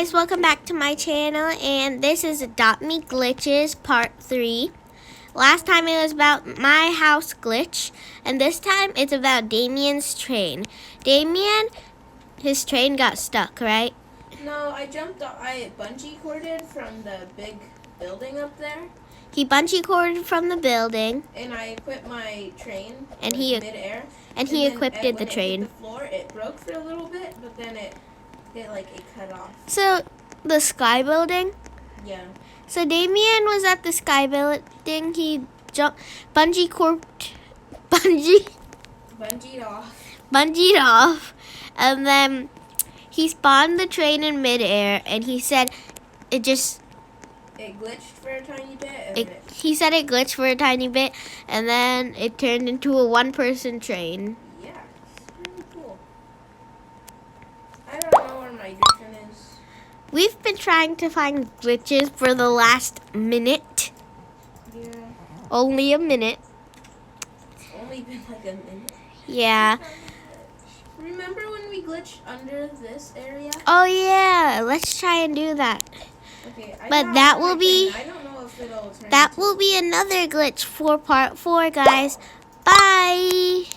guys, welcome back to my channel, and this is Adopt Me Glitches Part 3. Last time it was about my house glitch, and this time it's about Damien's train. Damien, his train got stuck, right? No, I bungee corded from the big building up there. He bungee corded from the building. And I equipped my train and mid-air. And he equipped the train. When it hit the floor, it broke for a little bit, but then it cut off. So, the sky building? Yeah. So Damien was at the sky building. He bungeed off, and then he spawned the train in midair, and he said it glitched for a tiny bit. He said it glitched for a tiny bit, and then it turned into a one-person train. Yeah, it's really cool. I don't know where my griffin is. We've been trying to find glitches for the last minute. Yeah. Only a minute. It's only been like a minute. Yeah. Remember when we glitched under this area? Oh yeah, let's try and do that. Okay, But that will be I don't know if it'll turn another glitch for part 4, guys. Bye.